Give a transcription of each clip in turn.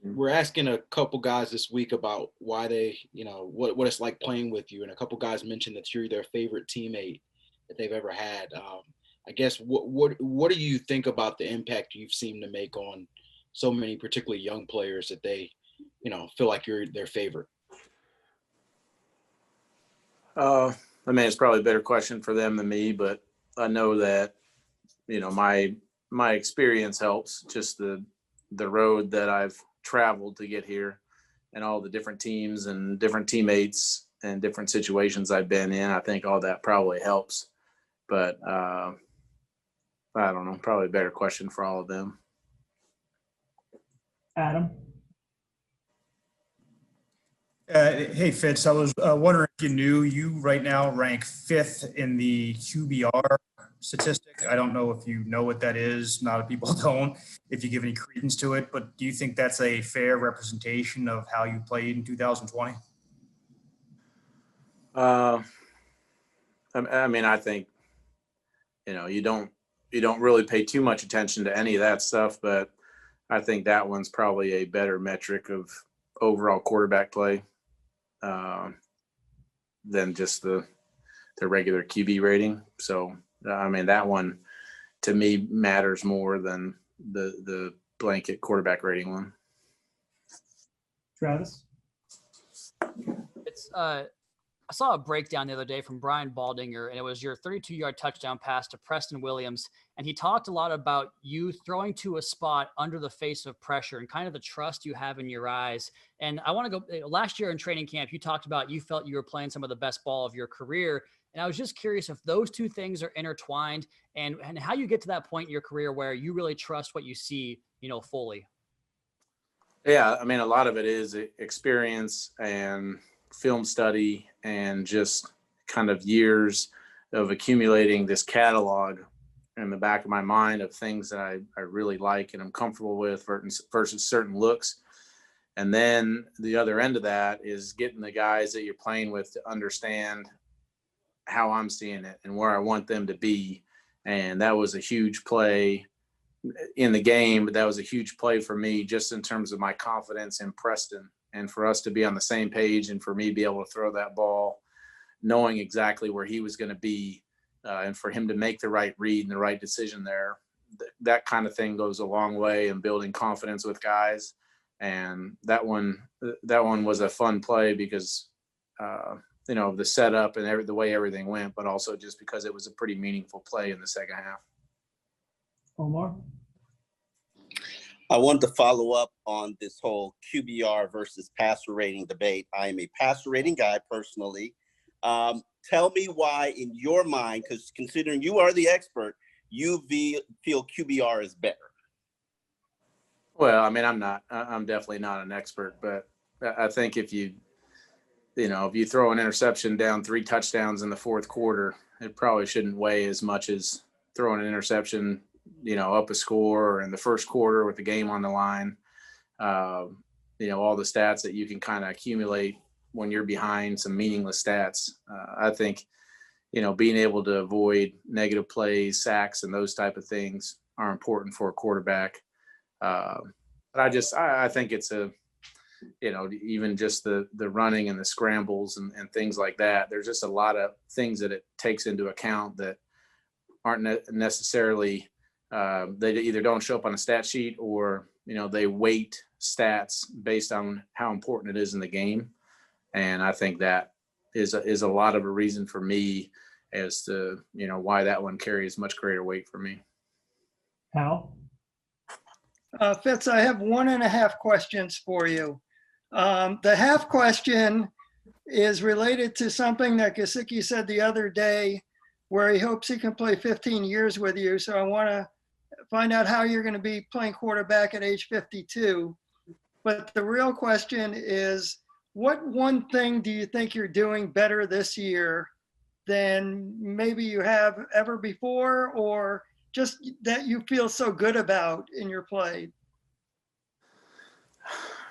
we're asking a couple guys this week about why they, what it's like playing with you, and a couple guys mentioned that you're their favorite teammate that they've ever had. I guess what do you think about the impact you've seemed to make on so many, particularly young players, that they, feel like you're their favorite? I mean, it's probably a better question for them than me, but I know that, my experience helps. Just the road that I've traveled to get here and all the different teams and different teammates and different situations I've been in, I think all that probably helps. But I don't know, probably a better question for all of them. Adam? Hey, Fitz, I was wondering if you knew you right now rank 5th in the QBR statistic. I don't know if you know what that is. A lot of people don't, if you give any credence to it, but do you think that's a fair representation of how you played in 2020? I mean, I think, you don't really pay too much attention to any of that stuff, but I think that one's probably a better metric of overall quarterback play than just the regular QB rating. So, I mean, that one to me matters more than the blanket quarterback rating one. Travis? I saw a breakdown the other day from Brian Baldinger, and it was your 32-yard touchdown pass to Preston Williams. And he talked a lot about you throwing to a spot under the face of pressure and kind of the trust you have in your eyes. And I want to go, last year in training camp, you talked about you felt you were playing some of the best ball of your career. And I was just curious if those two things are intertwined and how you get to that point in your career where you really trust what you see, fully. Yeah, I mean, a lot of it is experience and film study and just kind of years of accumulating this catalog in the back of my mind of things that I really like and I'm comfortable with versus certain looks. And then the other end of that is getting the guys that you're playing with to understand how I'm seeing it and where I want them to be. And that was a huge play in the game, but that was a huge play for me just in terms of my confidence in Preston and for us to be on the same page and for me to be able to throw that ball, knowing exactly where he was going to be and for him to make the right read and the right decision there. That kind of thing goes a long way in building confidence with guys. And that one was a fun play because, the setup and the way everything went, but also just because it was a pretty meaningful play in the second half. Omar? I wanted to follow up on this whole QBR versus passer rating debate. I am a passer rating guy personally. Tell me why, in your mind, because considering you are the expert, you feel QBR is better. Well, I mean, I'm definitely not an expert, but I think if you throw an interception down 3 touchdowns in the fourth quarter, it probably shouldn't weigh as much as throwing an interception, up a score or in the first quarter with the game on the line. All the stats that you can kind of accumulate when you're behind some meaningless stats. I think, being able to avoid negative plays, sacks, and those type of things are important for a quarterback. But I think it's even just the running and the scrambles and things like that. There's just a lot of things that it takes into account that aren't necessarily they either don't show up on a stat sheet or, they weight stats based on how important it is in the game. And I think that is a lot of a reason for me as to, why that one carries much greater weight for me. Hal? Fitz, I have 1.5 questions for you. The half question is related to something that Gesicki said the other day, where he hopes he can play 15 years with you. So I want to find out how you're going to be playing quarterback at age 52. But the real question is, what one thing do you think you're doing better this year than maybe you have ever before, or just that you feel so good about in your play?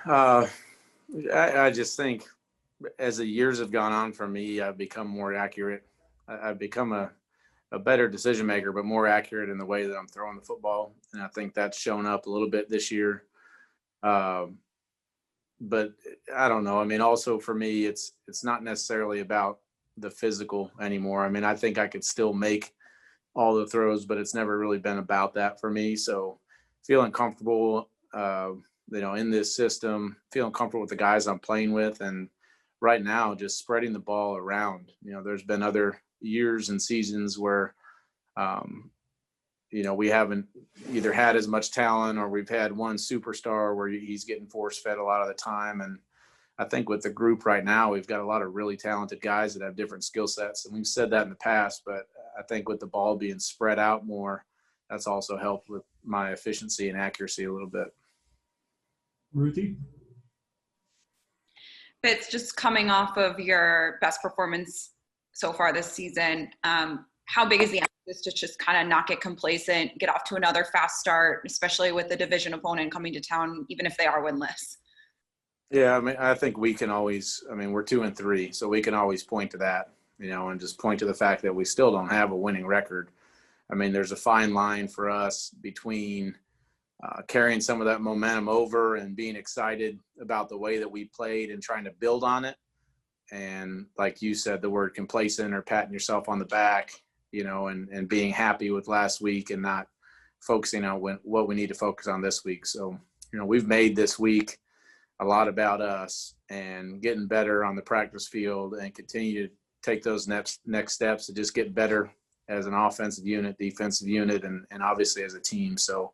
I just think as the years have gone on for me, I've become more accurate. I've become a better decision maker, but more accurate in the way that I'm throwing the football. And I think that's shown up a little bit this year. but I don't know. I mean, also for me, it's not necessarily about the physical anymore. I mean, I think I could still make all the throws, but it's never really been about that for me. So feeling comfortable, in this system, feeling comfortable with the guys I'm playing with. And right now, just spreading the ball around. There's been other years and seasons where, we haven't either had as much talent, or we've had one superstar where he's getting force fed a lot of the time. And I think with the group right now, we've got a lot of really talented guys that have different skill sets. And we've said that in the past, but I think with the ball being spread out more, that's also helped with my efficiency and accuracy a little bit. Ruthie? Fitz, just coming off of your best performance so far this season, how big is the emphasis to just kind of not get complacent, get off to another fast start, especially with the division opponent coming to town, even if they are winless? Yeah, I mean, I think we can always, we're 2-3, so we can always point to that, and just point to the fact that we still don't have a winning record. I mean, there's a fine line for us between carrying some of that momentum over and being excited about the way that we played and trying to build on it. And like you said, the word complacent or patting yourself on the back, and being happy with last week and not focusing on what we need to focus on this week. So, we've made this week a lot about us and getting better on the practice field and continue to take those next steps to just get better as an offensive unit, defensive unit, and obviously as a team. So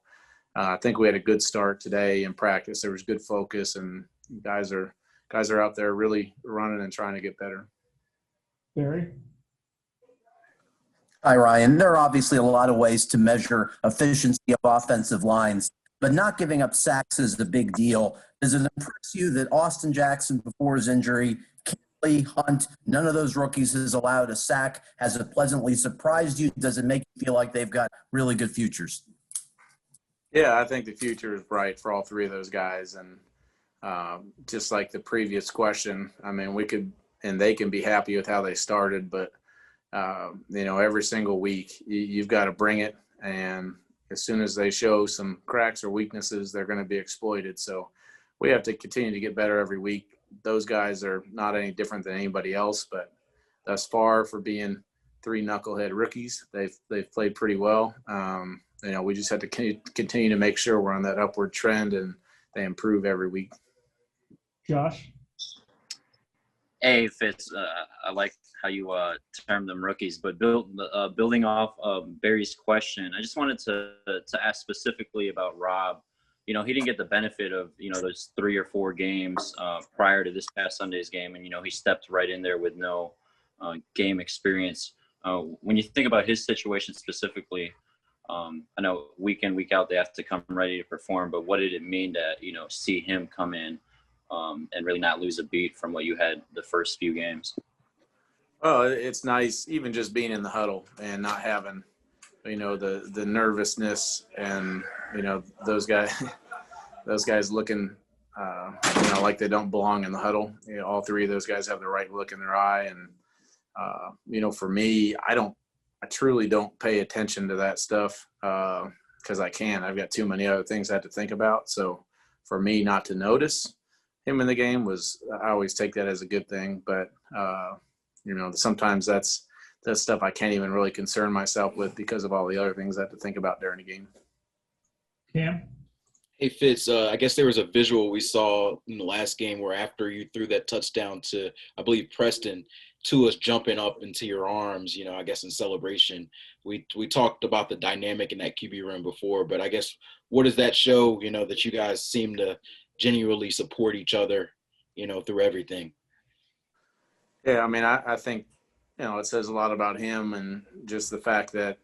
I think we had a good start today in practice. There was good focus, and guys are out there really running and trying to get better. Barry? Hi, Ryan. There are obviously a lot of ways to measure efficiency of offensive lines, but not giving up sacks is a big deal. Does it impress you that Austin Jackson, before his injury, Kelly, Hunt, none of those rookies has allowed a sack? Has it pleasantly surprised you? Does it make you feel like they've got really good futures? Yeah, I think the future is bright for all three of those guys. And just like the previous question, they can be happy with how they started, but every single week you've got to bring it. And as soon as they show some cracks or weaknesses, they're going to be exploited. So we have to continue to get better every week. Those guys are not any different than anybody else, but thus far, for being three knucklehead rookies, they've played pretty well. We just have to continue to make sure we're on that upward trend and they improve every week. Josh? Hey, Fitz, I like how you termed them rookies, but building off of Barry's question, I just wanted to ask specifically about Rob. He didn't get the benefit of, those 3 or 4 games prior to this past Sunday's game. And, he stepped right in there with no game experience. When you think about his situation specifically, I know week in, week out, they have to come ready to perform, but what did it mean to, see him come in and really not lose a beat from what you had the first few games? Oh, it's nice, even just being in the huddle and not having, the nervousness and, those guys looking, like they don't belong in the huddle. All three of those guys have the right look in their eye. And, for me, I truly don't pay attention to that stuff because I can't. I've got too many other things I have to think about. So for me not to notice him in the game I always take that as a good thing. But, sometimes that's stuff I can't even really concern myself with because of all the other things I have to think about during the game. Cam? Hey, Fitz, I guess there was a visual we saw in the last game where after you threw that touchdown to, I believe, Preston, Tua's jumping up into your arms, I guess in celebration. We talked about the dynamic in that QB room before, but I guess what does that show, that you guys seem to genuinely support each other, through everything? Yeah, I think, it says a lot about him and just the fact that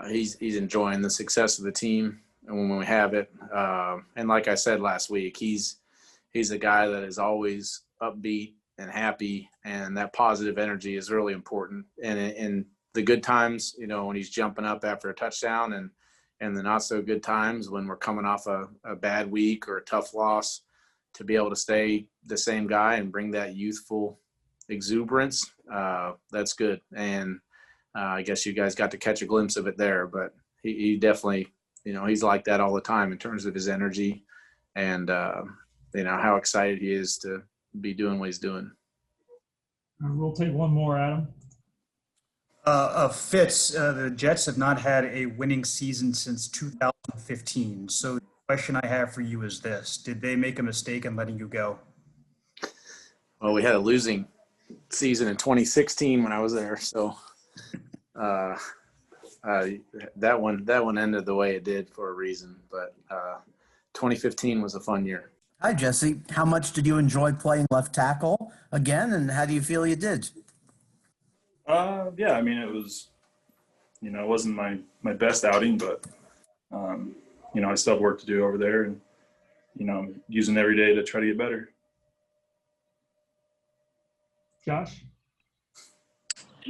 he's enjoying the success of the team and when we have it. And like I said last week, he's a guy that is always upbeat and happy, and that positive energy is really important. And in the good times, when he's jumping up after a touchdown, and the not so good times when we're coming off a bad week or a tough loss, to be able to stay the same guy and bring that youthful exuberance, that's good. And I guess you guys got to catch a glimpse of it there, but he definitely, he's like that all the time in terms of his energy. And, how excited he is to be doing what he's doing. We'll take one more, Adam. Fitz, the Jets have not had a winning season since 2015. So the question I have for you is this: did they make a mistake in letting you go? Well, we had a losing season in 2016 when I was there, so that one ended the way it did for a reason. But 2015 was a fun year. Hi, Jesse. How much did you enjoy playing left tackle again, and how do you feel you did? Yeah, I mean, it was, it wasn't my best outing, but, I still have work to do over there and, using every day to try to get better. Josh?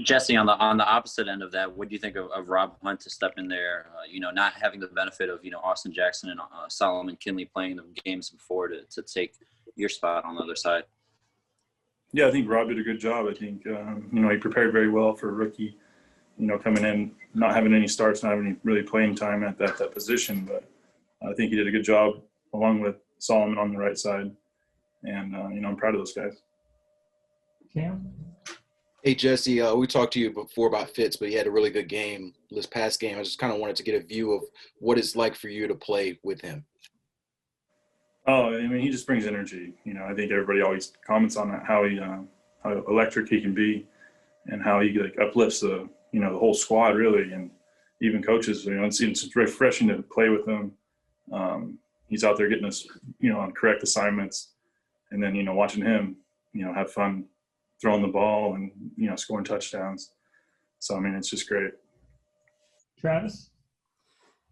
Jesse, on the opposite end of that, what do you think of Rob Hunt to step in there? Not having the benefit of Austin Jackson and Solomon Kinley playing the games before to take your spot on the other side. Yeah, I think Rob did a good job. I think he prepared very well for a rookie. Coming in, not having any starts, not having any really playing time at that position. But I think he did a good job along with Solomon on the right side, and I'm proud of those guys. Cam? Hey, Jesse, we talked to you before about Fitz, but he had a really good game this past game. I just kind of wanted to get a view of what it's like for you to play with him. Oh, I mean, he just brings energy. I think everybody always comments on that, how electric he can be and how he uplifts the whole squad really. And even coaches, it's refreshing to play with him. He's out there getting us, on correct assignments, and then, watching him, have fun throwing the ball and, scoring touchdowns. So, I mean, it's just great. Travis?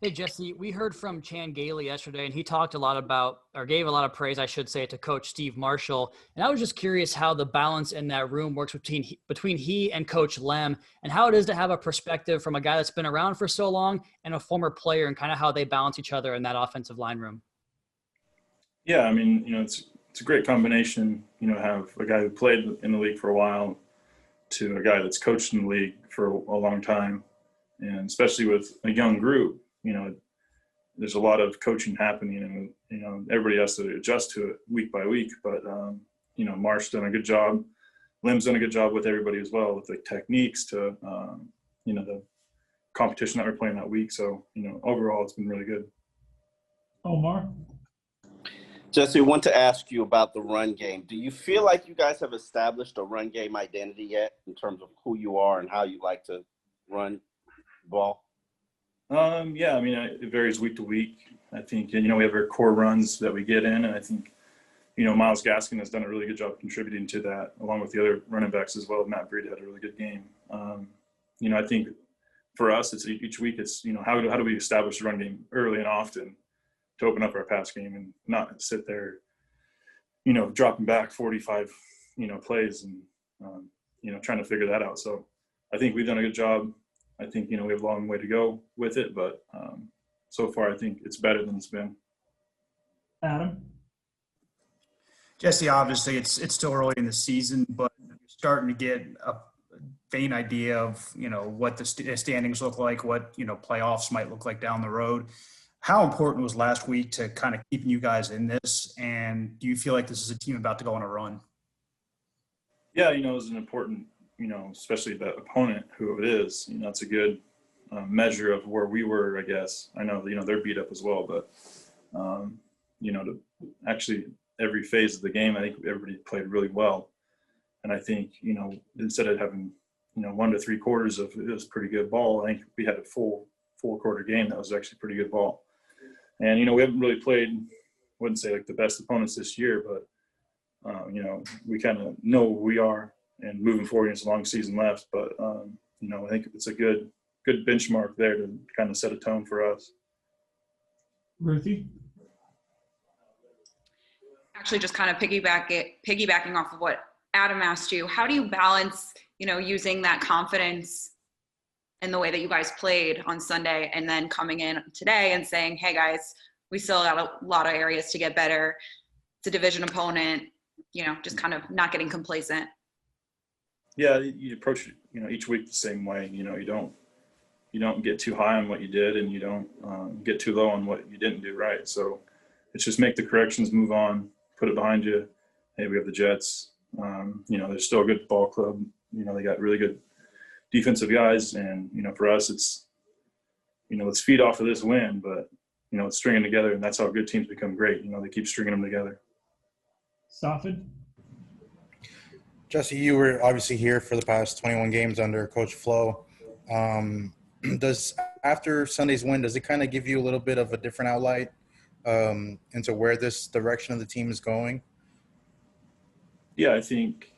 Hey, Jesse, we heard from Chan Gailey yesterday, and he talked a lot about, or gave a lot of praise, I should say, to Coach Steve Marshall. And I was just curious how the balance in that room works between he and Coach Lem, and how it is to have a perspective from a guy that's been around for so long and a former player, and kind of how they balance each other in that offensive line room. Yeah, I mean, it's a great combination, have a guy who played in the league for a while to a guy that's coached in the league for a long time. And especially with a young group, there's a lot of coaching happening, and, everybody has to adjust to it week by week. But, Marsh's done a good job. Lem's done a good job with everybody as well, with the techniques to, the competition that we're playing that week. So, overall, it's been really good. Omar? Jesse, I want to ask you about the run game. Do you feel like you guys have established a run game identity yet in terms of who you are and how you like to run the ball? Yeah, I mean, it varies week to week. I think, we have our core runs that we get in, and I think, Myles Gaskin has done a really good job contributing to that, along with the other running backs as well. Matt Breed had a really good game. I think for us, it's each week, it's, how do we establish the run game early and often to open up our pass game and not sit there, dropping back 45, plays and, trying to figure that out. So I think we've done a good job. I think, we have a long way to go with it, but so far I think it's better than it's been. Adam? Jesse, obviously it's still early in the season, but you're starting to get a faint idea of, what the standings look like, what, playoffs might look like down the road. How important was last week to kind of keeping you guys in this? And do you feel like this is a team about to go on a run? Yeah, it was an important, especially the opponent, who it is. It's a good measure of where we were, I guess. I know, they're beat up as well, but, to actually every phase of the game, I think everybody played really well. And I think, instead of having, 1 to 3 quarters of it was pretty good ball, I think we had a full quarter game that was actually pretty good ball. And, we haven't really played, wouldn't say like the best opponents this year, but, we kind of know who we are and moving forward. It's a long season left, but, I think it's a good benchmark there to kind of set a tone for us. Ruthie? Actually, just kind of piggybacking off of what Adam asked you, how do you balance, using that confidence in the way that you guys played on Sunday and then coming in today and saying, hey guys, we still got a lot of areas to get better. It's a division opponent, just kind of not getting complacent. Yeah, you approach it, each week the same way. You don't get too high on what you did, and you don't get too low on what you didn't do right. So it's just make the corrections, move on, put it behind you. Hey, we have the Jets. They're still a good ball club. They got really good defensive guys. And, for us, it's, let's feed off of this win, but, it's stringing together, and that's how good teams become great. They keep stringing them together. Safid? Jesse, you were obviously here for the past 21 games under Coach Flo. Does after Sunday's win, does it kind of give you a little bit of a different outlight into where this direction of the team is going? Yeah, I think,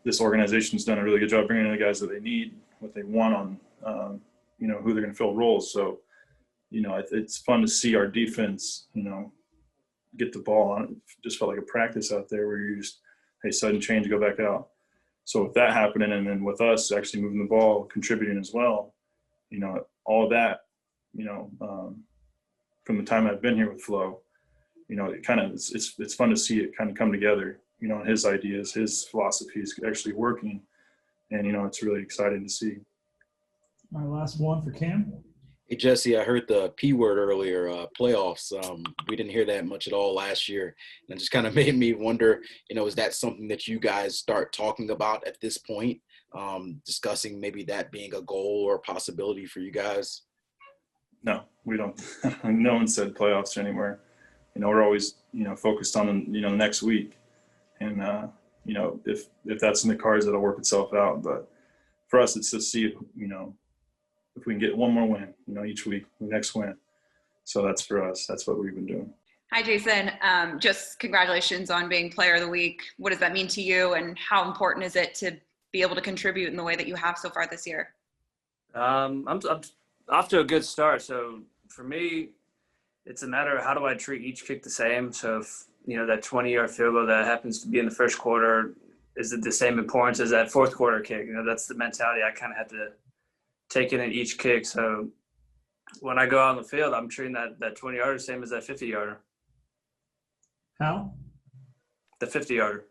this organization's done a really good job bringing in the guys that they need, what they want on, who they're going to fill roles. So, it's fun to see our defense, get the ball on it. Just felt like a practice out there where you just, hey, sudden change, go back out. So with that happening, and then with us actually moving the ball, contributing as well, all of that, from the time I've been here with Flo, it kind of, it's fun to see it kind of come together, his ideas, his philosophies actually working. And, it's really exciting to see. All right, last one for Cam. Hey, Jesse, I heard the P word earlier, playoffs. We didn't hear that much at all last year. And it just kind of made me wonder, is that something that you guys start talking about at this point, discussing maybe that being a goal or a possibility for you guys? No, we don't. No one said playoffs anywhere. We're always, focused on, the next week. And, if that's in the cards, that'll work itself out. But for us, it's to see, if we can get one more win, each week, the next win. So that's for us. That's what we've been doing. Hi, Jason. Just congratulations on being Player of the Week. What does that mean to you, and how important is it to be able to contribute in the way that you have so far this year? I'm off to a good start. So for me, it's a matter of how do I treat each kick the same. So if, that 20-yard field goal that happens to be in the first quarter, is it the same importance as that fourth quarter kick? That's the mentality I kind of have to take in each kick. So when I go out on the field, I'm treating that 20-yarder the same as that 50-yarder. How? The 50-yarder.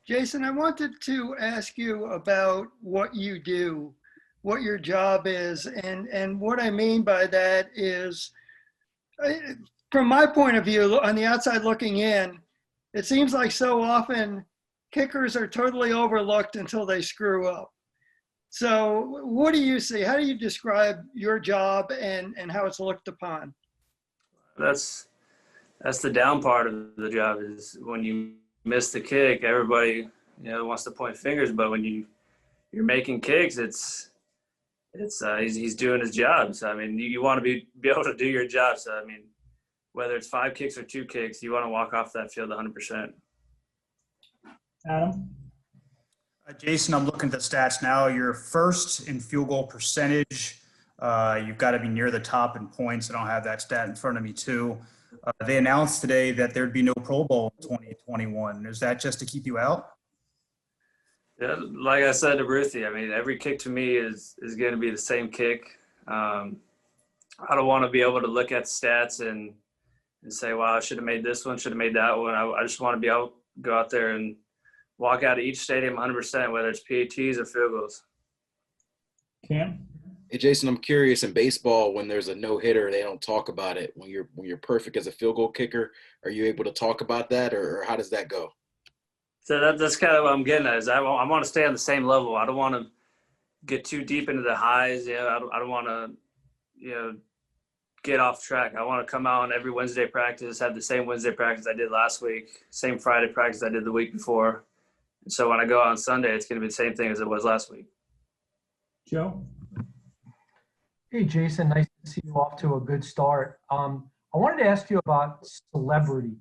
Jason, I wanted to ask you about what you do, what your job is. And what I mean by that is, from my point of view, on the outside looking in, it seems like so often kickers are totally overlooked until they screw up. So what do you see? How do you describe your job and how it's looked upon? That's the down part of the job, is when you miss the kick, everybody, wants to point fingers, but when you're making kicks, he's doing his job. So, you want to be able to do your job. So, whether it's 5 kicks or 2 kicks, you want to walk off that field 100%. Adam? Jason, I'm looking at the stats now. You're first in field goal percentage. You've got to be near the top in points. I don't have that stat in front of me, too. They announced today that there'd be no Pro Bowl in 2021. Is that just to keep you out? Yeah, like I said to Ruthie, every kick to me is going to be the same kick. I don't want to be able to look at stats and say, wow, I should have made this one, should have made that one. I just want to be able to go out there and walk out of each stadium 100%, whether it's PATs or field goals. Cam? Hey, Jason, I'm curious, in baseball, when there's a no-hitter, they don't talk about it. When you're perfect as a field goal kicker, are you able to talk about that, or how does that go? So that's kind of what I'm getting at, is I want to stay on the same level. I don't want to get too deep into the highs. I don't want to, get off track. I want to come out on every Wednesday practice, have the same Wednesday practice I did last week, same Friday practice I did the week before. And so when I go out on Sunday, it's going to be the same thing as it was last week. Joe? Hey, Jason, nice to see you off to a good start. I wanted to ask you about celebrity.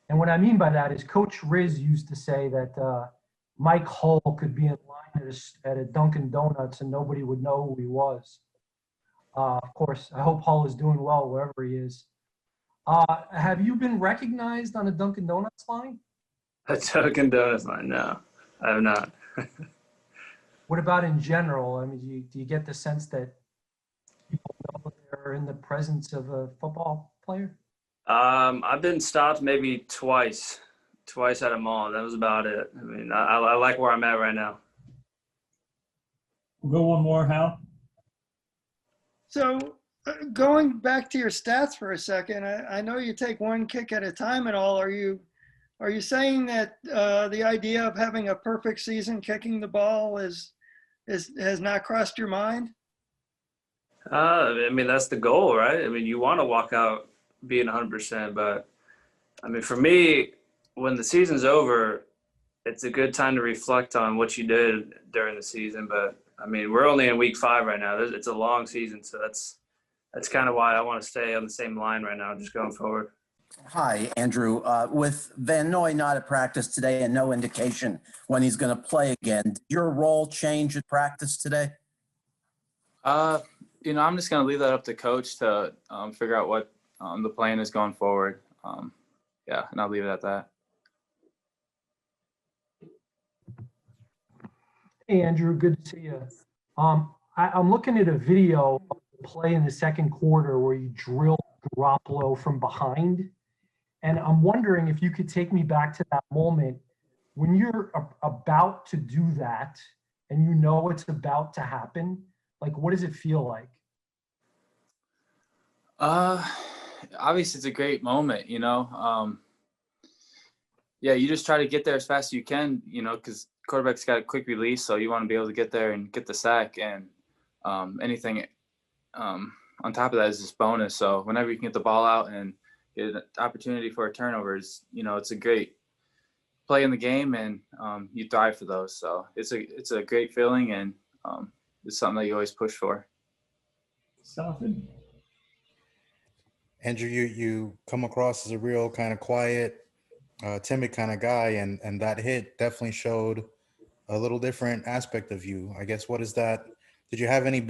And what I mean by that is Coach Riz used to say that Mike Hull could be in line at a Dunkin' Donuts and nobody would know who he was. Of course, I hope Hull is doing well wherever he is. Have you been recognized on a Dunkin' Donuts line? A Dunkin' Donuts line? No, I have not. What about in general? Do you get the sense that people know they're in the presence of a football player? I've been stopped maybe twice at a mall. That was about it. I like where I'm at right now. We'll go one more, Hal. So Going back to your stats for a second, I know you take one kick at a time and all. Are you saying that the idea of having a perfect season kicking the ball has not crossed your mind? I mean, that's the goal, right? I mean, you want to walk out being 100%, but I mean, for me, when the season's over, it's a good time to reflect on what you did during the season. But I mean, we're only in week 5 right now. It's a long season, so that's kind of why I want to stay on the same line right now, just going forward. Hi, Andrew. With Van Noy not at practice today and no indication when he's going to play again, did your role change at practice today? I'm just going to leave that up to coach to figure out what the plan is going forward. And I'll leave it at that. Hey, Andrew, good to see you. I'm looking at a video of the play in the second quarter where you drilled Garoppolo from behind. And I'm wondering if you could take me back to that moment when you're about to do that and you know it's about to happen. Like, what does it feel like? Obviously, it's a great moment, you just try to get there as fast as you can, because quarterback's got a quick release, so you want to be able to get there and get the sack, and anything on top of that is just bonus. So whenever you can get the ball out and get an opportunity for a turnover, it's a great play in the game, and you thrive for those. So it's a great feeling, and it's something that you always push for. Safin? Andrew, you come across as a real kind of quiet, timid kind of guy, and that hit definitely showed a little different aspect of you. I guess, what is that? Did you have any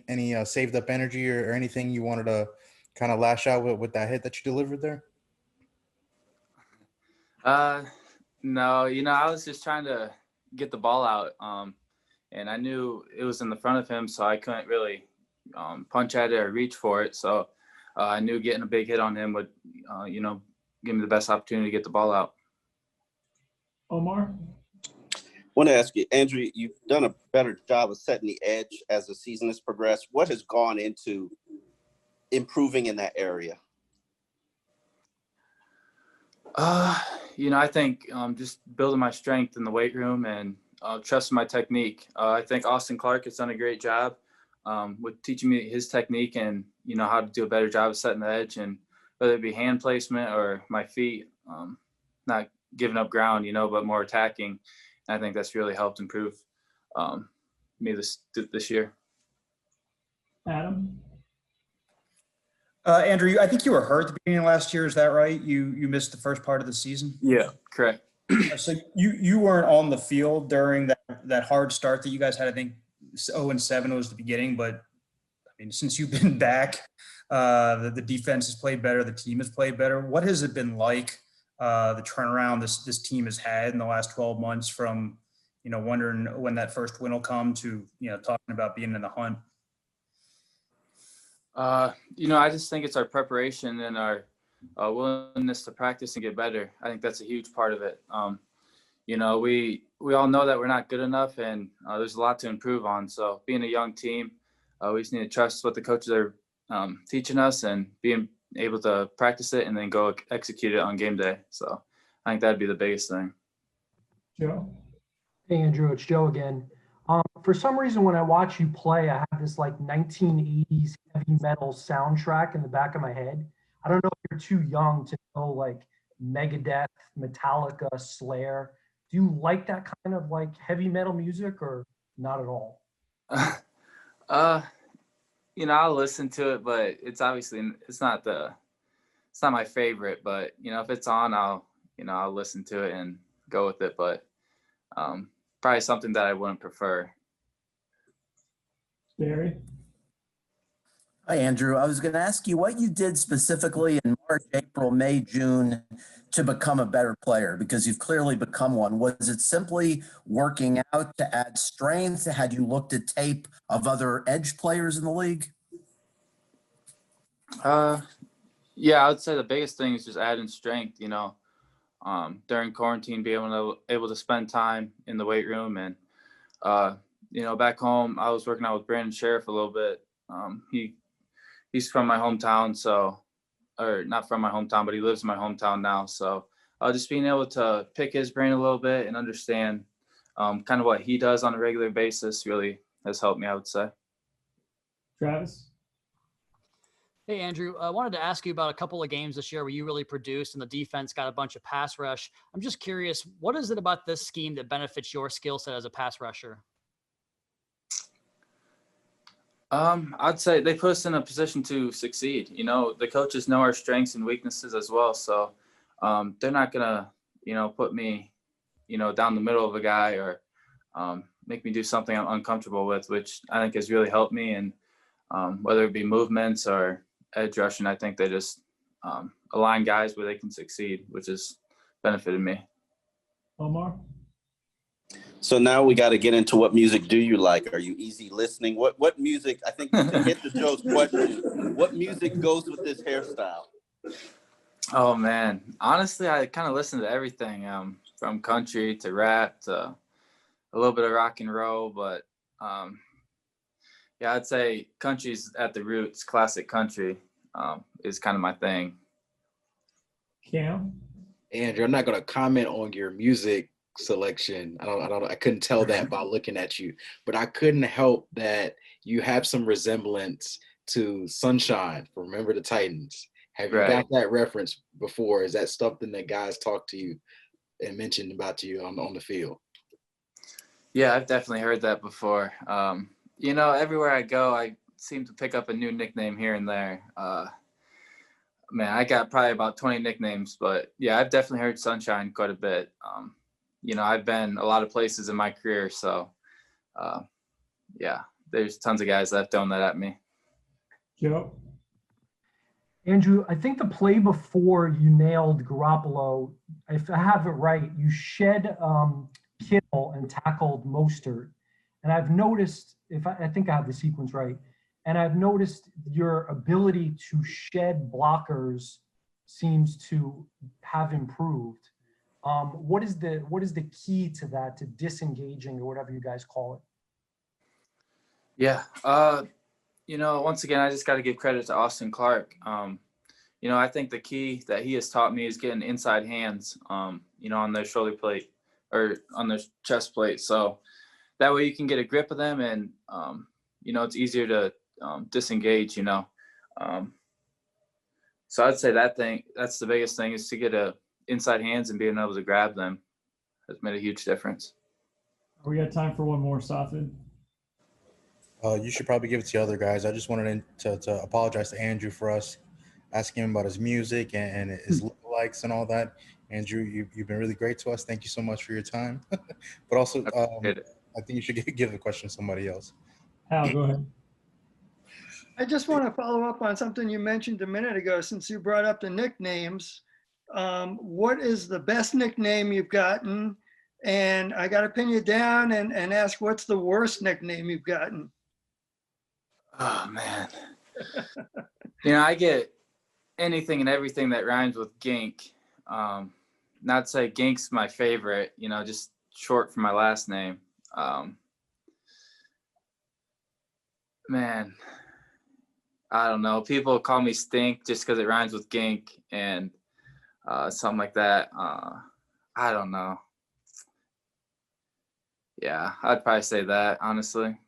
any saved up energy or anything you wanted to kind of lash out with that hit that you delivered there? No, I was just trying to get the ball out, and I knew it was in the front of him, so I couldn't really punch at it or reach for it. So I knew getting a big hit on him would, give me the best opportunity to get the ball out. Omar? I want to ask you, Andrew, you've done a better job of setting the edge as the season has progressed. What has gone into improving in that area? I think just building my strength in the weight room and trusting my technique. I think Austin Clark has done a great job with teaching me his technique and, how to do a better job of setting the edge, and whether it be hand placement or my feet, not giving up ground, but more attacking. And I think that's really helped improve me this year. Adam? Andrew, I think you were hurt at the beginning of last year. Is that right? You missed the first part of the season? Yeah, correct. So you weren't on the field during that hard start that you guys had. I think 0-7 was the beginning, but I mean, since you've been back, the defense has played better. The team has played better. What has it been like, the turnaround this team has had in the last 12 months from, wondering when that first win will come to, talking about being in the hunt? I just think it's our preparation and our willingness to practice and get better. I think that's a huge part of it. We all know that we're not good enough, and there's a lot to improve on. So being a young team, we just need to trust what the coaches are teaching us and being able to practice it and then go execute it on game day. So I think that'd be the biggest thing. Joe? Hey, Andrew, it's Joe again. For some reason, when I watch you play, I have this like 1980s heavy metal soundtrack in the back of my head. I don't know if you're too young to know like Megadeth, Metallica, Slayer. Do you like that kind of like heavy metal music or not at all? I'll listen to it, but it's not my favorite, but if it's on, I'll listen to it and go with it, but probably something that I wouldn't prefer. Barry? Hi, Andrew. I was going to ask you what you did specifically in March, April, May, June to become a better player, because you've clearly become one. Was it simply working out to add strength? Had you looked at tape of other edge players in the league? Yeah, I would say the biggest thing is just adding strength, during quarantine, being able to spend time in the weight room. And, back home, I was working out with Brandon Sheriff a little bit. He he's from my hometown, so, or not from my hometown, but he lives in my hometown now. So just being able to pick his brain a little bit and understand kind of what he does on a regular basis really has helped me, I would say. Travis? Hey, Andrew, I wanted to ask you about a couple of games this year where you really produced and the defense got a bunch of pass rush. I'm just curious, what is it about this scheme that benefits your skill set as a pass rusher? I'd say they put us in a position to succeed. You know, the coaches know our strengths and weaknesses as well. So they're not going to, you know, put me, you know, down the middle of a guy or make me do something I'm uncomfortable with, which I think has really helped me. And whether it be movements or edge rushing, I think they just align guys where they can succeed, which has benefited me. Omar? So now we got to get into what music do you like? Are you easy listening? What music, I think to hit the Joe's question, what music goes with this hairstyle? Oh man, honestly, I kind of listen to everything from country to rap to a little bit of rock and roll, but yeah, I'd say country's at the roots. Classic country is kind of my thing. Cam? Andrew, I'm not going to comment on your music selection. I couldn't tell that by looking at you, but I couldn't help that you have some resemblance to Sunshine from Remember the Titans. Have you got that reference before? Is that something that guys talk to you and mentioned about you on the field? Yeah, I've definitely heard that before. You know, everywhere I go, I seem to pick up a new nickname here and there. Man, I got probably about 20 nicknames, but yeah, I've definitely heard Sunshine quite a bit. You know, I've been a lot of places in my career, so yeah, there's tons of guys that have thrown that at me. Joe? Andrew, I think the play before you nailed Garoppolo, if I have it right, you shed Kittle and tackled Mostert. And I've noticed, I think I have the sequence right, and I've noticed your ability to shed blockers seems to have improved. What is the key to that, to disengaging or whatever you guys call it? Yeah, you know, once again, I just got to give credit to Austin Clark. You know, I think the key that he has taught me is getting inside hands, you know, on their shoulder plate or on their chest plate. So that way you can get a grip of them and, you know, it's easier to disengage, you know. So I'd say that's the biggest thing, is to get inside hands and being able to grab them has made a huge difference. We got time for one more, Safid. You should probably give it to the other guys. I just wanted to apologize to Andrew for us asking him about his music and his lookalikes and all that. Andrew, you've been really great to us. Thank you so much for your time. But also, I think you should give the question to somebody else. Al, go ahead. I just want to follow up on something you mentioned a minute ago, since you brought up the nicknames. What is the best nickname you've gotten? And I got to pin you down and ask, what's the worst nickname you've gotten? Oh, man. You know, I get anything and everything that rhymes with Gink. Not to say Gink's my favorite, you know, just short for my last name. Man, I don't know. People call me Stink just because it rhymes with Gink and something like that. I don't know. Yeah, I'd probably say that, honestly.